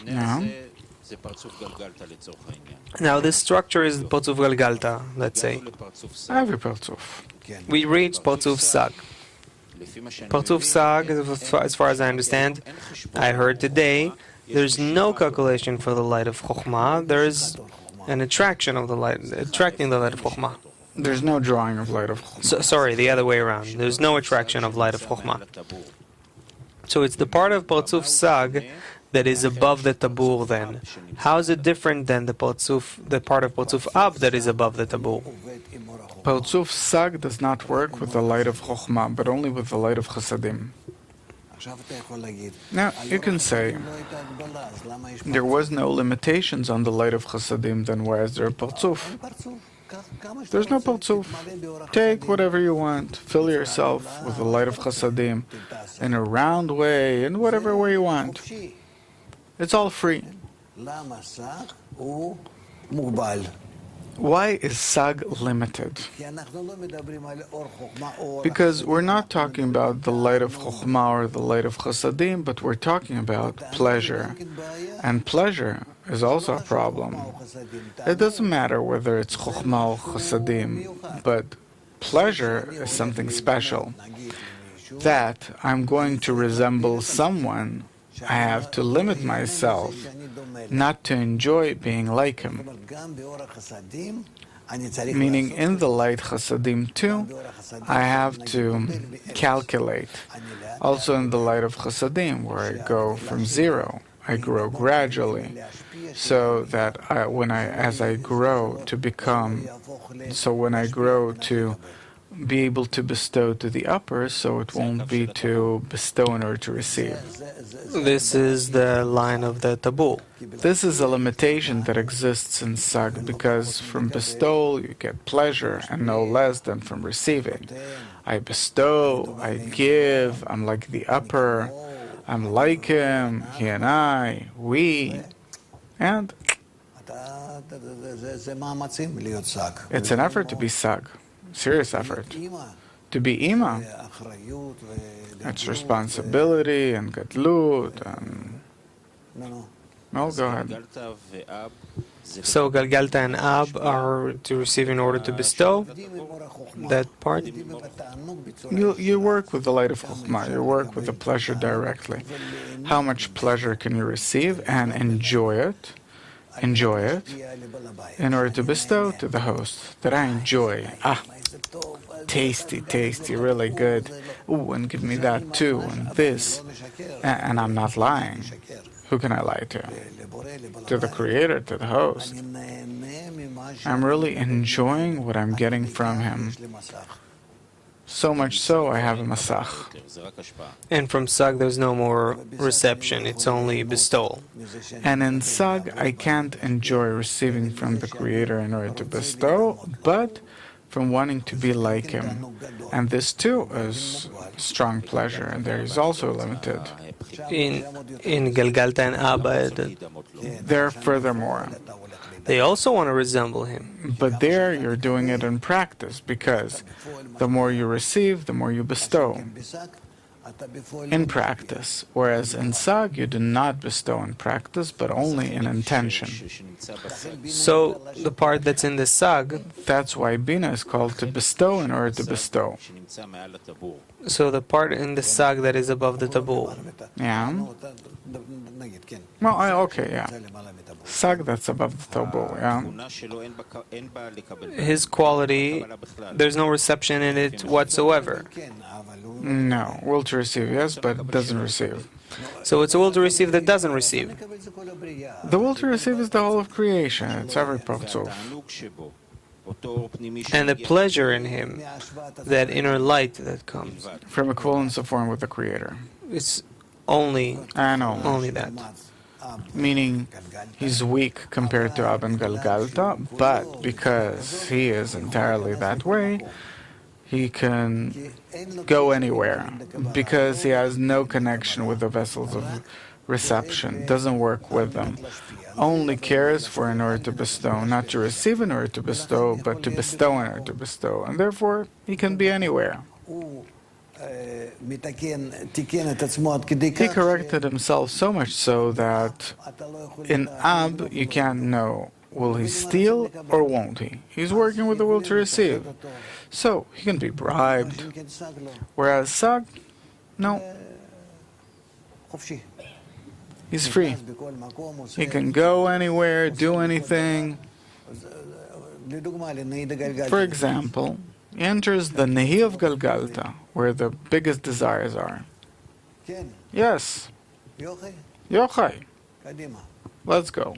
Yeah. Now this structure is Potzuf Galgalta, let's say. Every Partsuf. We reach Potzuf Sag. Potzuf Sag, as far as I understand, I heard today, there's no calculation for the light of Chokhmah. There is an attraction of the light, attracting the light of Chokhmah. There's no drawing of light of Chokhmah. Sorry, the other way around. There's no attraction of light of Chokhmah. So it's the part of Potzuf Sag that is above the Tabur then. How is it different than the part of Potzuf Ab that is above the Tabur? Partsuf Sag does not work with the light of Chokhmah, but only with the light of Chasadim. Now, you can say, there was no limitations on the light of Chasadim, then why is there a Partsuf? There's no Partsuf. Take whatever you want, fill yourself with the light of Chasadim in a round way, in whatever way you want. It's all free. Why is Sag limited? Because we're not talking about the light of Chokhmah or the light of Chasadim, but we're talking about pleasure. And pleasure is also a problem. It doesn't matter whether it's Chokhmah or Chasadim, but pleasure is something special. That I'm going to resemble someone, I have to limit myself not to enjoy being like him. Meaning, in the light Chasadim too, I have to calculate. Also in the light of Chasadim, where I go from zero, I grow gradually, so that as I grow to be able to bestow to the upper, so it won't be to bestow in order to receive. This is the line of the Tabur. This is a limitation that exists in Sag, because from bestowal you get pleasure, and no less than from receiving. I bestow, I give, I'm like the upper, I'm like him, he and I, we, and it's an effort to be Sag. Serious effort. To be Ima, it's responsibility and Gadlut and... No, go ahead. So Galgalta and Ab are to receive in order to bestow? That part? You work with the light of Chokhmah, you work with the pleasure directly. How much pleasure can you receive and enjoy it in order to bestow to the host, that I enjoy. Tasty, really good. Ooh, and give me that too, and this. And I'm not lying. Who can I lie to? To the Creator, to the host. I'm really enjoying what I'm getting from him. So much so, I have a masach. And from Sag there's no more reception, it's only bestowal. And in Sag, I can't enjoy receiving from the Creator in order to bestow, but from wanting to be like him. And this too is strong pleasure, and there is also limited. In Galgalta and Abba, there furthermore. They also want to resemble him. But there you're doing it in practice, because the more you receive, the more you bestow. In practice, whereas in Sag you do not bestow in practice, but only in intention. So the part that's in the Sag, that's why Bina is called to bestow in order to bestow. So the part in the Sag that is above the Tabur. Yeah. Well, okay, yeah. Sag that's above the Tabur, yeah. His quality, there's no reception in it whatsoever. No, will to receive, yes, but it doesn't receive. So it's a will to receive that doesn't receive. The will to receive is the whole of creation. It's every Partsuf. And the pleasure in him, that inner light that comes. From equivalence of form with the Creator. It's only that. Meaning, he's weak compared to Ab and Galgalta, but because he is entirely that way, he can go anywhere, because he has no connection with the vessels of reception, doesn't work with them, only cares for in order to bestow, not to receive in order to bestow, but to bestow in order to bestow, and therefore he can be anywhere. He corrected himself so much so that in Ab you can't know, will he steal or won't he? He's working with the will to receive. So he can be bribed. Whereas Sag, no, he's free. He can go anywhere, do anything. For example, he enters the Nehi of Galgalta, where the biggest desires are. Yes, Yochai, let's go.